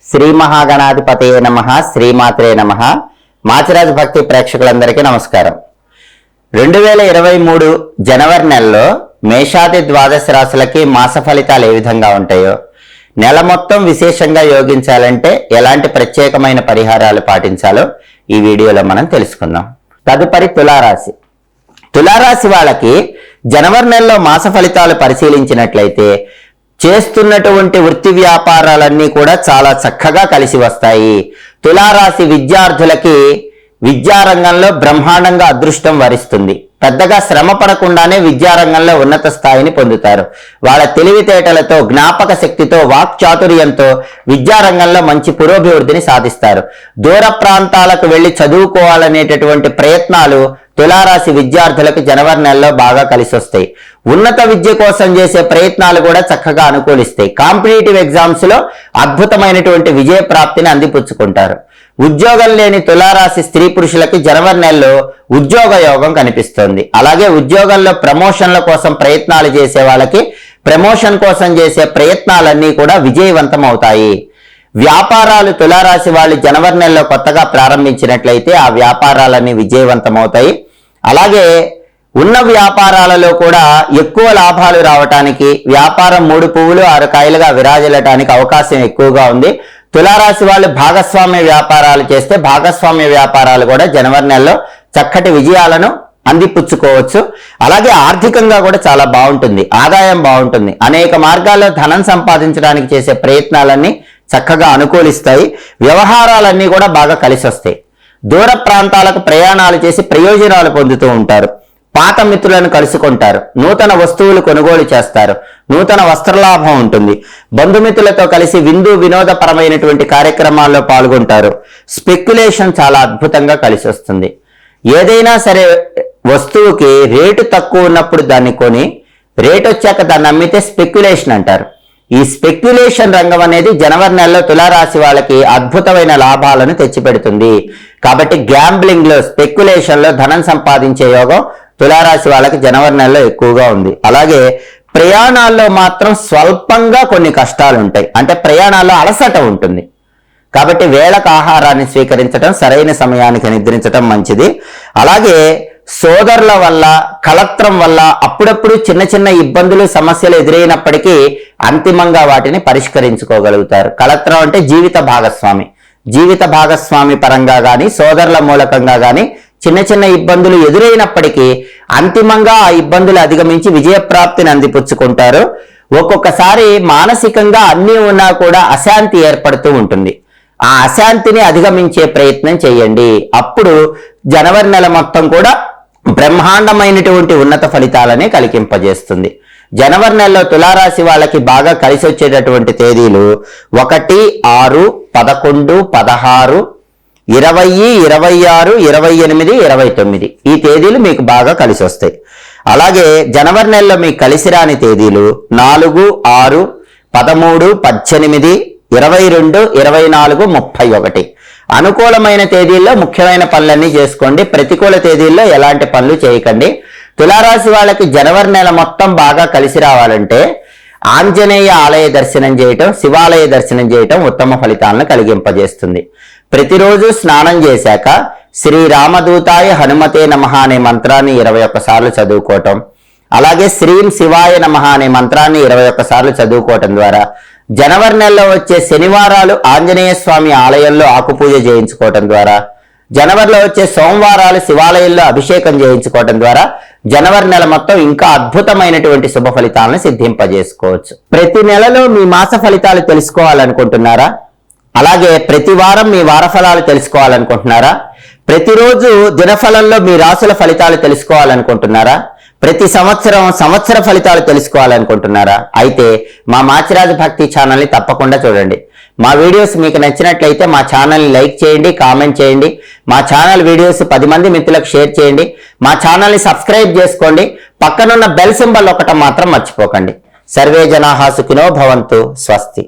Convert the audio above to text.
శ్రీ మహాగణాధిపతయే నమః, శ్రీమాత్రే నమః. మాచిరాజు భక్తి ప్రేక్షకులందరికీ నమస్కారం. 2023 జనవరి నెలలో మేషాది ద్వాదశ రాశులకి మాస ఫలితాలు ఏ విధంగా ఉంటాయో, నెల మొత్తం విశేషంగా యోగించాలంటే ఎలాంటి ప్రత్యేకమైన పరిహారాలు పాటించాలో ఈ వీడియోలో మనం తెలుసుకుందాం. తదుపరి తులారాశి. తులారాశి వాళ్ళకి జనవరి నెలలో మాస ఫలితాలు పరిశీలించినట్లయితే చేస్తున్నటువంటి వృత్తి వ్యాపారాలన్నీ కూడా చాలా చక్కగా కలిసి వస్తాయి. తులారాశి విద్యార్థులకి విద్యారంగంలో బ్రహ్మాండంగా అదృష్టం వరిస్తుంది. పెద్దగా శ్రమ పడకుండానే విద్యారంగంలో ఉన్నత స్థాయిని పొందుతారు. వాళ్ళ తెలివితేటలతో, జ్ఞాపక శక్తితో, వాక్చాతుర్యంతో విద్యారంగంలో మంచి పురోభివృద్ధిని సాధిస్తారు. దూర ప్రాంతాలకు వెళ్లి చదువుకోవాలనేటటువంటి ప్రయత్నాలు తులారాశి విద్యార్థులకు జనవరి నెలలో బాగా కలిసి వస్తాయి. ఉన్నత విద్య కోసం చేసే ప్రయత్నాలు కూడా చక్కగా అనుకూలిస్తాయి. కాంపిటేటివ్ ఎగ్జామ్స్ లో అద్భుతమైనటువంటి విజయ ప్రాప్తిని అందిపుచ్చుకుంటారు. ఉద్యోగం లేని తులారాశి స్త్రీ పురుషులకి జనవరి నెలలో ఉద్యోగ యోగం కనిపిస్తోంది. అలాగే ఉద్యోగంలో ప్రమోషన్ల కోసం ప్రయత్నాలు చేసే వాళ్ళకి ప్రమోషన్ కోసం చేసే ప్రయత్నాలన్నీ కూడా విజయవంతం అవుతాయి. వ్యాపారాలు తులారాశి వాళ్ళు జనవరి నెలలో కొత్తగా ప్రారంభించినట్లయితే ఆ వ్యాపారాలన్నీ విజయవంతం అవుతాయి. అలాగే ఉన్న వ్యాపారాలలో కూడా ఎక్కువ లాభాలు రావటానికి, వ్యాపారం 3 పువ్వులు 6 కాయలుగా విరాజిల్లటానికి అవకాశం ఎక్కువగా ఉంది. తులారాశి వాళ్ళు భాగస్వామ్య వ్యాపారాలు చేస్తే భాగస్వామ్య వ్యాపారాలు కూడా జనవరి నెలలో చక్కటి విజయాలను అందిపుచ్చుకోవచ్చు. అలాగే ఆర్థికంగా కూడా చాలా బాగుంటుంది, ఆదాయం బాగుంటుంది. అనేక మార్గాల్లో ధనం సంపాదించడానికి చేసే ప్రయత్నాలన్నీ చక్కగా అనుకూలిస్తాయి. వ్యవహారాలన్నీ కూడా బాగా కలిసి వస్తాయి. దూర ప్రాంతాలకు ప్రయాణాలు చేసి ప్రయోజనాలు పొందుతూ ఉంటారు. పాత మిత్రులను కలుసుకుంటారు. నూతన వస్తువులు కొనుగోలు చేస్తారు. నూతన వస్త్రలాభం ఉంటుంది. బంధుమిత్రులతో కలిసి వినోదపరమైనటువంటి కార్యక్రమాల్లో పాల్గొంటారు. స్పెక్యులేషన్ చాలా అద్భుతంగా కలిసి వస్తుంది. ఏదైనా సరే వస్తువుకి రేటు తక్కువ ఉన్నప్పుడు దాన్ని కొని రేటు వచ్చాక దాన్ని అమ్మితే స్పెక్యులేషన్ అంటారు. ఈ స్పెక్యులేషన్ రంగం అనేది జనవరి నెలలో తులారాశి వాళ్ళకి అద్భుతమైన లాభాలను తెచ్చిపెడుతుంది. కాబట్టి గ్యాంబ్లింగ్ లో, స్పెక్యులేషన్ లో ధనం సంపాదించే యోగం తులారాశి వాళ్ళకి జనవరి నెలలో ఎక్కువగా ఉంది. అలాగే ప్రయాణాల్లో మాత్రం స్వల్పంగా కొన్ని కష్టాలు ఉంటాయి. అంటే ప్రయాణాల్లో అలసట ఉంటుంది. కాబట్టి వేళకు ఆహారాన్ని స్వీకరించడం, సరైన సమయానికి నిద్రించడం మంచిది. అలాగే సోదరుల వల్ల, కలత్రం వల్ల అప్పుడప్పుడు చిన్న చిన్న ఇబ్బందులు, సమస్యలు ఎదురైనప్పటికీ అంతిమంగా వాటిని పరిష్కరించుకోగలుగుతారు. కలత్రం అంటే జీవిత భాగస్వామి పరంగా కానీ, సోదరుల మూలకంగా కానీ చిన్న చిన్న ఇబ్బందులు ఎదురైనప్పటికీ అంతిమంగా ఆ ఇబ్బందులు అధిగమించి విజయప్రాప్తిని అందిపుచ్చుకుంటారు. ఒక్కొక్కసారి మానసికంగా అన్నీ ఉన్నా కూడా అశాంతి ఏర్పడుతూ ఉంటుంది. ఆ అశాంతిని అధిగమించే ప్రయత్నం చేయండి. అప్పుడు జనవరి నెల మొత్తం కూడా బ్రహ్మాండమైనటువంటి ఉన్నత ఫలితాలనే కలిగింపజేస్తుంది. జనవరి నెలలో తులారాశి వాళ్ళకి బాగా కలిసి వచ్చేటటువంటి తేదీలు 1, 6, 11, 16, 20, 26, 28, 29 ఈ తేదీలు మీకు బాగా కలిసి వస్తాయి. అలాగే జనవరి నెలలో మీకు కలిసి రాని తేదీలు 4, 6, 13, 18, 22, 24, 31. అనుకూలమైన తేదీల్లో ముఖ్యమైన పనులన్నీ చేసుకోండి. ప్రతికూల తేదీల్లో ఎలాంటి పనులు చేయకండి. తులారాశి వాళ్ళకి జనవరి నెల మొత్తం బాగా కలిసి రావాలంటే ఆంజనేయ ఆలయ దర్శనం చేయటం, శివాలయ దర్శనం చేయటం ఉత్తమ ఫలితాలను కలిగింపజేస్తుంది. ప్రతిరోజు స్నానం చేశాక శ్రీరామదూతాయ హనుమతే నమః అనే మంత్రాన్ని 21 సార్లు చదువుకోవటం, అలాగే శ్రీం శివాయ నమః అనే మంత్రాన్ని 21 సార్లు చదువుకోవటం ద్వారా జనవరి నెలలో వచ్చే శనివారాలు ఆంజనేయ స్వామి ఆలయంలో ఆకుపూజ చేయించుకోవటం ద్వారా, జనవరిలో వచ్చే సోమవారాలు శివాలయంలో అభిషేకం చేయించుకోవటం ద్వారా జనవరి నెల మొత్తం ఇంకా అద్భుతమైనటువంటి శుభ ఫలితాలను సిద్ధింపజేసుకోవచ్చు. ప్రతి నెలలో మీ మాస ఫలితాలు తెలుసుకోవాలనుకుంటున్నారా? అలాగే ప్రతి వారం మీ వార ఫలాలు తెలుసుకోవాలనుకుంటున్నారా? ప్రతిరోజు దినఫలంలో మీ రాశుల ఫలితాలు తెలుసుకోవాలనుకుంటున్నారా? ప్రతి సంవత్సర ఫలితాలు తెలుసుకోవాలనుకుంటున్నారా? అయితే మా మాచిరాజు భక్తి ఛానల్ని తప్పకుండా చూడండి. మా వీడియోస్ మీకు నచ్చినట్లయితే మా ఛానల్ని లైక్ చేయండి, కామెంట్ చేయండి. మా ఛానల్ వీడియోస్ 10 మంది మిత్రులకు షేర్ చేయండి. మా ఛానల్ని సబ్స్క్రైబ్ చేసుకోండి. పక్కనున్న బెల్ సింబల్ ఒకటి మాత్రం మర్చిపోకండి. సర్వే జనాః సుఖినో భవంతు. స్వస్తి.